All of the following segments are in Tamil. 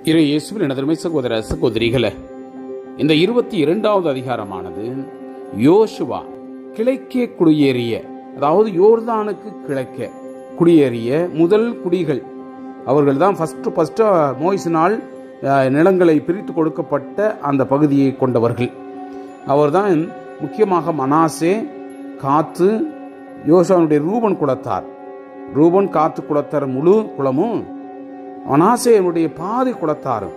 இறை இயேசுவின் எனதருமை சகோதர சகோதரிகளே, இந்த 22வது அதிகாரமானது யோசுவா கிழக்கே குடியேறிய, அதாவது யோர்தானுக்கு கிழக்கே குடியேறிய முதல் குடிகள். அவர்கள் தான் ஃபர்ஸ்ட் மோய்சினால் நிலங்களை பிரித்து கொடுக்கப்பட்ட அந்த பகுதியை கொண்டவர்கள். அவர்தான் முக்கியமாக மனாசே, காத்து, யோசுவாவுடைய ரூபன் குலத்தார். ரூபன் காத்து குலத்தார் முழு குலமும், மனாசேயுடைய பாதி குலத்தாரும்.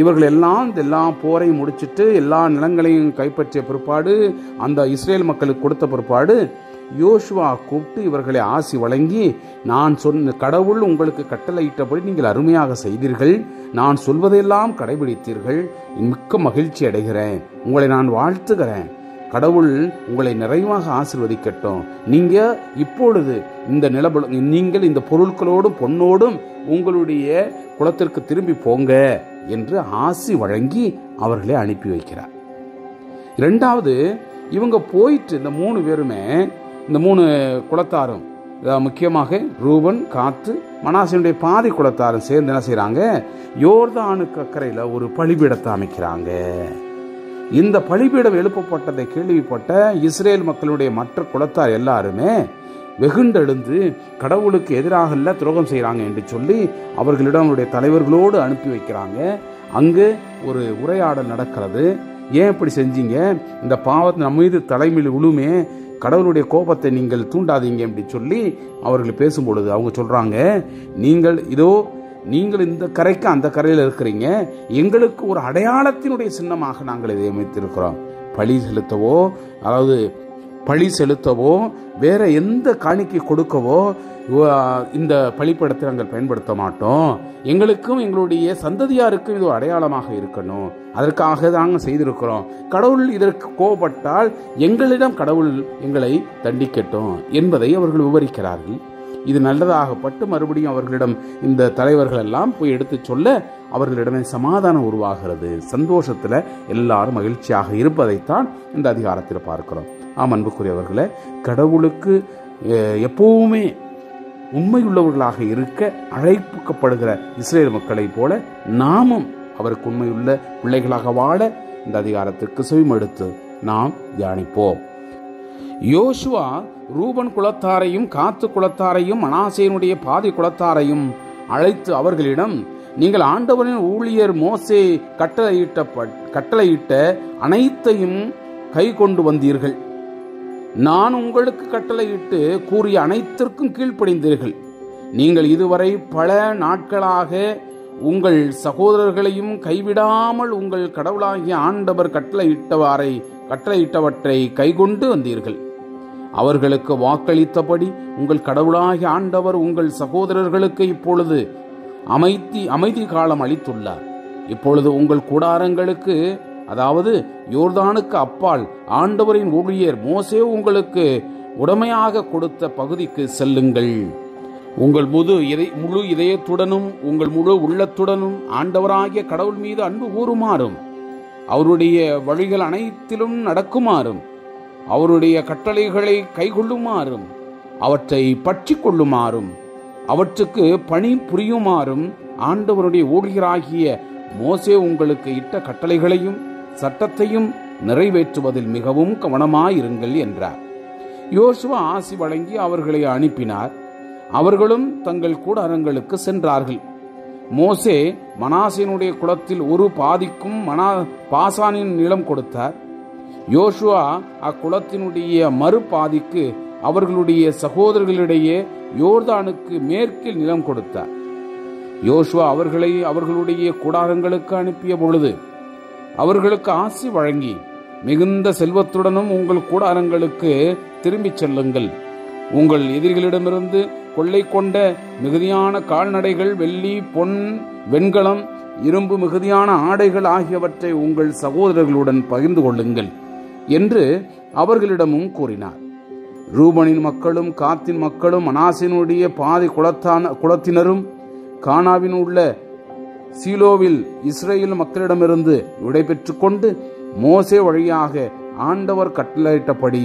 இவர்கள் எல்லாம் போரை முடிச்சுட்டு எல்லா நிலங்களையும் கைப்பற்றிய பிற்பாடு, அந்த இஸ்ரேல் மக்களுக்கு கொடுத்த பிற்பாடு யோசுவா கூப்பிட்டு இவர்களை ஆசி வழங்கி, நான் சொன்ன கடவுள் உங்களுக்கு கட்டளையிட்டபடி நீங்கள் அருமையாக செய்தீர்கள், நான் சொல்வதையெல்லாம் கடைபிடித்தீர்கள், மிக்க மகிழ்ச்சி அடைகிறேன், உங்களை நான் வாழ்த்துகிறேன், கடவுள் உங்களை நிறைவாக ஆசீர்வதிக்கட்டும், நீங்க இப்பொழுது நீங்கள் இந்த பொருட்களோடும் பொன்னோடும் உங்களுடைய குலத்திற்கு திரும்பி போங்க என்று ஆசி வழங்கி அவர்களை அனுப்பி வைக்கிறார். இரண்டாவது, இவங்க போயிட்டு இந்த 3 பேருமே, இந்த 3 குலத்தாரும், முக்கியமாக ரூபன், காத்து, மனாசேயுடைய பாதி குலத்தாரும் சேர்ந்து என்ன செய்யறாங்க, யோர்தானுக்கு அக்கறையில் ஒரு பலிபீடத்தை அமைக்கிறாங்க. இந்த பலிபீடம் எழுப்பப்பட்டதை கேள்விப்பட்ட இஸ்ரேல் மக்களுடைய மற்ற குலத்தார் எல்லாருமே வெகுண்டெழுந்து கடவுளுக்கு எதிராக இல்ல துரோகம் செய்யறாங்க என்று சொல்லி அவர்களிடம் அவருடைய தலைவர்களோடு அனுப்பி வைக்கிறாங்க. அங்கு ஒரு உரையாடல் நடக்கிறது. ஏன் இப்படி செஞ்சீங்க, இந்த பாவத்தை நம்ம மீது தலைமையில் விழுமே, கடவுளுடைய கோபத்தை நீங்கள் தூண்டாதீங்க அப்படி சொல்லி அவர்கள் பேசும்பொழுது அவங்க சொல்றாங்க, நீங்கள் இந்த கரைக்கு அந்த கரையில் இருக்கிறீங்க, எங்களுக்கு ஒரு அடையாளத்தினுடைய சின்னமாக நாங்கள் இதை அமைத்திருக்கிறோம். பழி செலுத்தவோ வேற எந்த காணிக்கை கொடுக்கவோ இந்த பலிப்படத்தை நாங்கள் பயன்படுத்த மாட்டோம். எங்களுக்கும் எங்களுடைய சந்ததியாருக்கும் இது ஒரு அடையாளமாக இருக்கணும், அதற்காக நாங்கள் செய்திருக்கிறோம். கடவுள் இதற்கு கோபப்பட்டால் எங்களிடம் கடவுள் எங்களை தண்டிக்கட்டும் என்பதை அவர்கள் விவரிக்கிறார்கள். இது நல்லதாகப்பட்டு மறுபடியும் அவர்களிடம் இந்த தலைவர்கள் எல்லாம் போய் எடுத்து சொல்ல அவர்களிடமே சமாதானம் உருவாகிறது. சந்தோஷத்துல எல்லாரும் மகிழ்ச்சியாக இருப்பதைத்தான் இந்த அதிகாரத்தில் பார்க்கிறோம். அன்புக்குரியவர்களே, கடவுளுக்கு எப்பவுமே உண்மையுள்ளவர்களாக இருக்க அழைப்புக்கப்படுகிற இஸ்ரேல் மக்களை போல நாமும் அவருக்கு உண்மையுள்ள பிள்ளைகளாக வாழ இந்த அதிகாரத்திற்கு செவிமடுத்து நாம் தியானிப்போம். யோசுவா ரூபன் குலத்தாரையும் காத்து குலத்தாரையும் மனாசேயினுடைய பாதி குலத்தாரையும் அழைத்து அவர்களிடம், நீங்கள் ஆண்டவரின் ஊழியர் மோசே கட்டளையிட்ட அனைத்தையும் கை கொண்டு வந்தீர்கள், நான் உங்களுக்கு கட்டளையிட்டு கூறிய அனைத்திற்கும் கீழ்ப்படிந்தீர்கள், நீங்கள் இதுவரை பல நாட்களாக உங்கள் சகோதரர்களையும் கைவிடாமல் உங்கள் கடவுளாகிய ஆண்டவர் கட்டளையிட்டவற்றை கைகொண்டு வந்தீர்கள், அவர்களுக்கு வாக்களித்தபடி உங்கள் கடவுளாகிய ஆண்டவர் உங்கள் சகோதரர்களுக்கு இப்பொழுது அமைதி காலம் அளித்துள்ளார். இப்பொழுது உங்கள் கூடாரங்களுக்கு, அதாவது யோர்தானுக்கு அப்பால் ஆண்டவரின் ஊழியர் மோசே உங்களுக்கு உடமையாக கொடுத்த பகுதிக்கு செல்லுங்கள். உங்கள் முழு இதயத்துடனும் உங்கள் முழு உள்ளத்துடனும் ஆண்டவராகிய கடவுள் மீது அன்பு கூறுமாறும், அவருடைய வழிகள் அனைத்திலும் நடக்குமாறும், அவருடைய கட்டளைகளை கைகொள்ளுமாறும், அவற்றை பற்றி கொள்ளுமாறும், அவற்றுக்கு பணி புரியுமாறும் ஆண்டவருடைய ஊழியராகிய மோசே உங்களுக்கு இட்ட கட்டளைகளையும் சட்டத்தையும் நிறைவேற்றுவதில் மிகவும் கவனமாயிருங்கள் என்றார். யோசுவா ஆசி வழங்கி அவர்களை அனுப்பினார். அவர்களும் தங்கள் கூடாரங்களுக்கு சென்றார்கள். மோசே மனாசேயினுடைய குலத்தில் ஒரு பாதிக்கும் பாசானின் நிலம் கொடுத்தார். யோசுவா அக்குலத்தினுடைய மறுபாதிக்கு அவர்களுடைய சகோதரர்களிடையே யோர்தானுக்கு மேற்கில் நிலம் கொடுத்தார். யோசுவா அவர்களை அவர்களுடைய கூடாரங்களுக்கு அனுப்பிய பொழுது அவர்களுக்கு ஆசி வழங்கி, மிகுந்த செல்வத்துடனும் உங்கள் கூடாரங்களுக்கு திரும்பிச் செல்லுங்கள், உங்கள் எதிரிகளிடமிருந்து கொள்ளை கொண்ட மிகுதியான கால்நடைகள், வெள்ளி, பொன், வெண்கலம், இரும்பு, மிகுதியான ஆடைகள் ஆகியவற்றை உங்கள் சகோதரர்களுடன் பகிர்ந்து கொள்ளுங்கள் என்று அவர்களிடமும் கூறினார். ரூபனின் மக்களும் காத்தின் மக்களும் மனாசேயினுடைய பாதி குலத்தினரும் கானாவின் உள்ள சீலோவில் இஸ்ரேல் மக்களிடமிருந்து விடை பெற்றுக் கொண்டு மோசே வழியாக ஆண்டவர் கட்டளையிட்டபடி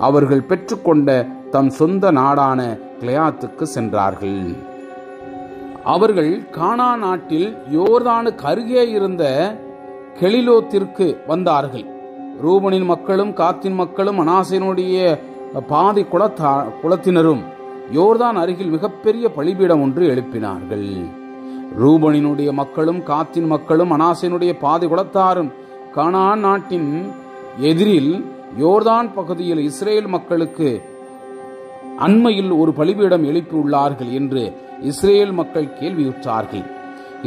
அவர்கள் பெற்றுக்கொண்ட தம் சொந்த நாடான கிளையாத்துக்கு சென்றார்கள். அவர்கள் கானா நாட்டில் யோர்தானுக்கு அருகே இருந்த கெலிலோத்திற்கு வந்தார்கள். ரூபனின் மக்களும் காத்தின் மக்களும் மனாசேனுடைய பாதி குலத்தினரும் யோர்தான் அருகில் மிகப்பெரிய பலிபீடம் ஒன்று எழுப்பினார்கள். ரூபனினுடைய மக்களும் காத்தின் மக்களும் மனாசேனுடைய பாதி குலத்தாரும் கானான் நாட்டின் எதிரில் யோர்தான் பகுதியில் இஸ்ரேல் மக்களுக்கு அண்மையில் ஒரு பலிபீடம் எழுப்பியுள்ளார்கள் என்று இஸ்ரேல் மக்கள் கேள்வியுற்றார்கள்.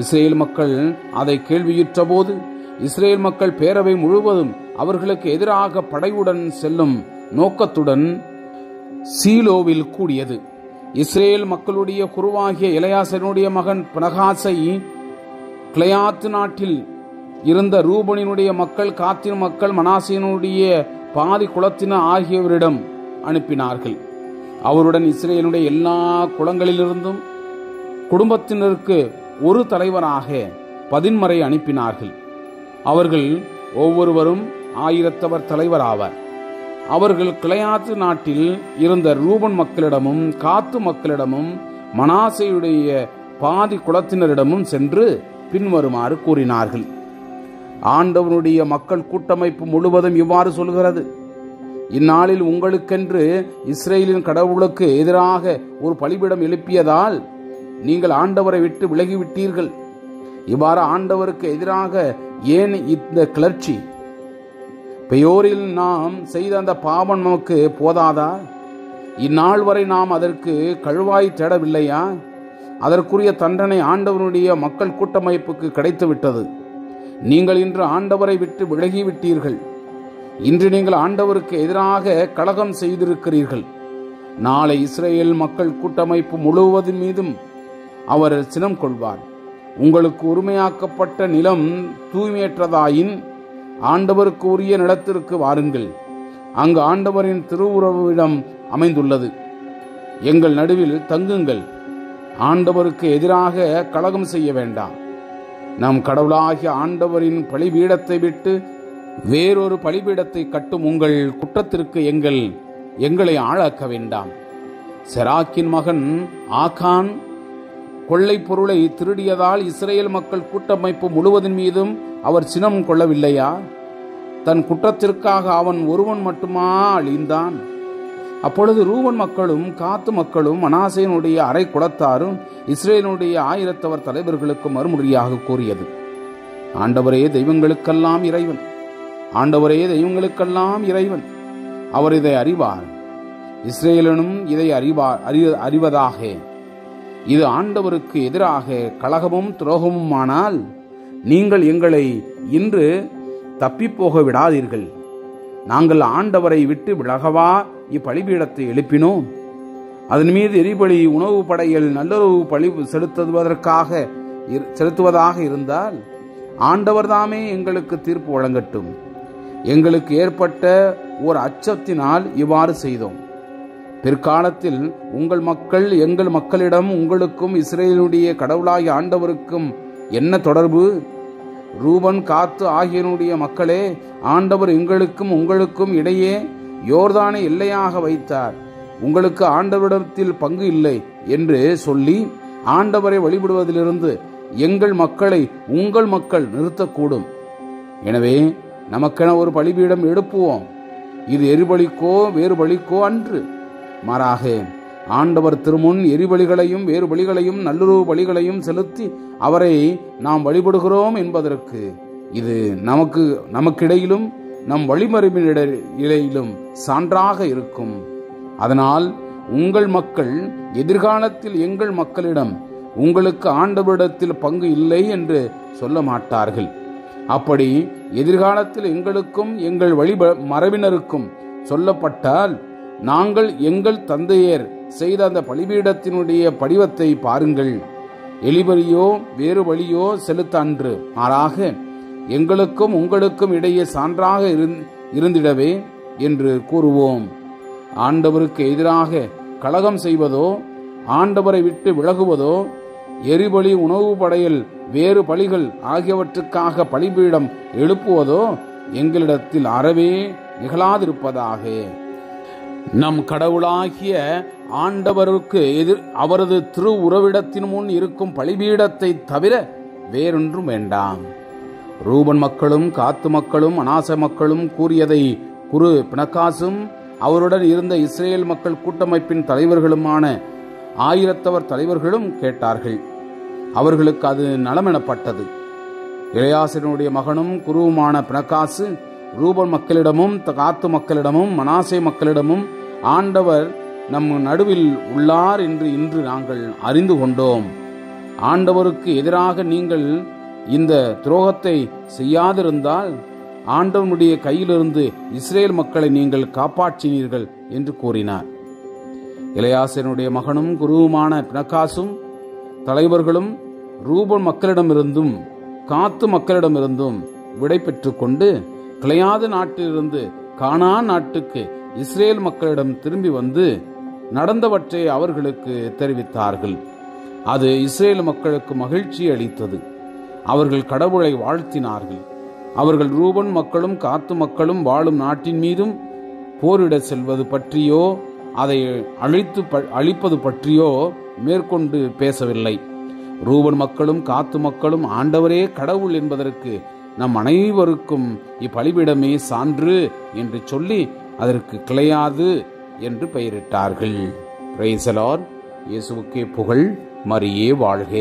இஸ்ரேல் மக்கள் அதை கேள்வியுற்ற போது இஸ்ரேல் மக்கள் பேரவை முழுவதும் அவர்களுக்கு எதிராக படையுடன் செல்லும் நோக்கத்துடன் சீலோவில் கூடியது. இஸ்ரேல் மக்களுடைய குருவாகிய எலெயாசருடைய மகன் பினகாசை கிளையாத்து நாட்டில் இருந்த ரூபனினுடைய மக்கள், காத்தின் மக்கள், மனாசேனுடைய பாதி குலத்தினர் ஆகியவரிடம் அனுப்பினார்கள். அவருடன் இஸ்ரேலுடைய எல்லா குலங்களிலிருந்தும் குடும்பத்தினருக்கு ஒரு தலைவராக 10 அனுப்பினார்கள். அவர்கள் ஒவ்வொருவரும் 1000 தலைவர் ஆவார். அவர்கள் கிளையாத்து நாட்டில் இருந்த ரூபன் மக்களிடமும் காத்து மக்களிடமும் மனாசேயுடைய பாதி குலத்தினரிடமும் சென்று பின்வருமாறு கூறினார்கள். ஆண்டவனுடைய மக்கள் கூட்டமைப்பு முழுவதும் இவ்வாறு சொல்கிறது: இந்நாளில் உங்களுக்கென்று இஸ்ரேலின் கடவுளுக்கு எதிராக ஒரு பலிபீடம் எழுப்பியதால் நீங்கள் ஆண்டவரை விட்டு விலகிவிட்டீர்கள். இவ்வாறு ஆண்டவருக்கு எதிராக ஏன் இந்த கிளர்ச்சி? பெயோரில் நாம் செய்த அந்த பாவம் நமக்கு போதாதா? இந்நாள் வரை நாம் அதற்கு கழுவாய் தேடவில்லையா? அதற்குரிய தண்டனை ஆண்டவனுடைய மக்கள் கூட்டமைப்புக்கு கிடைத்துவிட்டது. நீங்கள் இன்று ஆண்டவரை விட்டு விலகிவிட்டீர்கள். இன்று நீங்கள் ஆண்டவருக்கு எதிராக கலகம் செய்திருக்கிறீர்கள். நாளை இஸ்ரேல் மக்கள் கூட்டமைப்பு முழுவதும் மீதும் அவர் சினம் கொள்வார். உங்களுக்கு உரிமையாக்கப்பட்ட நிலம் தூய்மையற்றதாயின் ஆண்டவருக்கு உரிய நிலத்திற்கு வாருங்கள். அங்கு ஆண்டவரின் திருவுருவிடம் அமைந்துள்ளது. எங்கள் நடுவில் தங்குங்கள். ஆண்டவருக்கு எதிராக கலகம் செய்ய வேண்டாம். நம் கடவுளாகிய ஆண்டவரின் பலிபீடத்தை விட்டு வேறொரு பலிபீடத்தை கட்டும் உங்கள் குற்றத்திற்கு எங்களை ஆளாக்க வேண்டாம். செராக்கின் மகன் ஆகான் கொள்ளை பொருளை திருடியதால் இஸ்ரேல் மக்கள் கூட்டமைப்பு முழுவதின் மீதும் அவர் சினம் கொள்ளவில்லையா? தன் குற்றத்திற்காக அவன் ஒருவன் மட்டுமா அழிந்தான்? அப்பொழுது ரூபன் மக்களும் காத்து மக்களும் மனாசேனுடைய அரை குலத்தாரும் இஸ்ரேலுடைய 1000 தலைவர்களுக்கு மறுமொழியாக கூறியது: ஆண்டவரே தெய்வங்களுக்கெல்லாம் இறைவன், ஆண்டவரே தெய்வங்களுக்கெல்லாம் இறைவன். அவர் இதை அறிவார். இஸ்ரேலனும் இதை அறிவதாக. இது ஆண்டவருக்கு எதிராக கலகமும் துரோகமுமானால் நீங்கள் எங்களை இன்று தப்பிப்போக விடாதீர்கள். நாங்கள் ஆண்டவரை விட்டு விலகவா இப்பலிபீடத்தை எழுப்பினோம்? அதன் மீது எரிபலி உணவு படையில் நல்லுறவு பழி செலுத்துவதாக இருந்தால் ஆண்டவர் தாமே எங்களுக்கு தீர்ப்பு வழங்கட்டும். எங்களுக்கு ஏற்பட்ட ஒரு அச்சத்தினால் இவ்வாறு செய்தோம். பிற்காலத்தில் உங்கள் மக்கள் எங்கள் மக்களிடம் உங்களுக்கும் இஸ்ரேலுடைய கடவுளாகிய ஆண்டவருக்கும் என்ன தொடர்பு? ரூபன் காத்து ஆகியனுடைய மக்களே, ஆண்டவர் எங்களுக்கும் உங்களுக்கும் இடையே யோர்தானை எல்லையாக வைத்தார். உங்களுக்கு ஆண்டவரிடத்தில் பங்கு இல்லை என்று சொல்லி ஆண்டவரை வழிபடுவதிலிருந்து எங்கள் மக்களை உங்கள் மக்கள் நிறுத்தக்கூடும். எனவே நமக்கென ஒரு பலிபீடம் எழுப்புவோம். இது எரிபலிக்கோ வேறு பலிக்கோ அன்று. மாறாக ஆண்டவர் திருமுன் எரிபலிகளையும் வேறு பலிகளையும் நல்லுறவு பலிகளையும் செலுத்தி அவரை நாம் வழிபடுகிறோம் என்பதற்கு இது நமக்கிடையிலும் நம் வழிமரபினிடையிலும் சான்றாக இருக்கும். அதனால் உங்கள் மக்கள் எதிர்காலத்தில் எங்கள் மக்களிடம் உங்களுக்கு ஆண்டவரிடத்தில் பங்கு இல்லை என்று சொல்ல மாட்டார்கள். அப்படி எதிர்காலத்தில் எங்களுக்கும் எங்கள் மரபினருக்கும் சொல்லப்பட்டால், நாங்கள் எங்கள் தந்தையர் செய்த அந்த பலிபீடத்தினுடைய படிவத்தை பாருங்கள், எலிபலியோ வேறு பலியோ செலுத்த அன்று. மாறாக எங்களுக்கும் உங்களுக்கும் இடையே சான்றாக இருந்திடவே என்று கூறுவோம். ஆண்டவருக்கு எதிராக கலகம் செய்வதோ ஆண்டவரை விட்டு விலகுவதோ எரிபலி உணவு படையில் வேறு பலிகள் ஆகியவற்றுக்காக பலிபீடம் எழுப்புவதோ எங்களிடத்தில் அறவே நிகழாதிருப்பதாக. நம் கடவுளாகிய ஆண்டவருக்கு அவரது திரு உறவிடத்தின் முன் இருக்கும் பலிபீடத்தை தவிர வேறொன்றும் வேண்டாம். ரூபன் மக்களும் காத்து மக்களும் மனாசே மக்களும் கூறியதை குரு பினகாசும் அவருடன் இருந்த இஸ்ரேல் மக்கள் கூட்டமைப்பின் தலைவர்களுமான 1000 தலைவர்களும் கேட்டார்கள். அவர்களுக்கு அது நலமெனப்பட்டது. எலெயாசாரினுடைய மகனும் குருவுமான பினகாசு ரூபன் மக்களிடமும் காத்து மக்களிடமும் மனாசே மக்களிடமும், ஆண்டவர் நம் நடுவில் உள்ளார் என்று இன்று நாங்கள் அறிந்து கொண்டோம். ஆண்டவருக்கு எதிராக நீங்கள் இந்த துரோகத்தை செய்யாதிருந்தால் ஆண்டவனுடைய கையிலிருந்து இஸ்ரேல் மக்களை நீங்கள் காப்பாற்றினீர்கள் என்று கூறினார். எலெயாசாரினுடைய மகனும் குருவுமான பினகாசும் தலைவர்களும் ரூபன் மக்களிடமிருந்தும் காத்து மக்களிடமிருந்தும் விடை பெற்றுக் கொண்டு கிளையாது நாட்டிலிருந்து கானான் நாட்டுக்கு இஸ்ரேல் மக்களிடம் திரும்பி வந்து நடந்தவற்றை அவர்களுக்கு தெரிவித்தார்கள். அது இஸ்ரேல் மக்களுக்கு மகிழ்ச்சி அளித்தது. அவர்கள் கடவுளை வாழ்த்தினார்கள். அவர்கள் ரூபன் மக்களும் காத்து மக்களும் வாழும் நாட்டின் மீதும் போரிட செல்வது பற்றியோ அதை அழிப்பது பற்றியோ மேற்கொண்டு பேசவில்லை. ரூபன் மக்களும் காத்து மக்களும் ஆண்டவரே கடவுள் என்பதற்கு நம் அனைவருக்கும் இப்பலிபீடமே சான்று என்று சொல்லி அதற்கு கிளையாது என்று பெயரிட்டார்கள். Praise the Lord. இயேசுவுக்கே புகழ். மரியே வாழ்க.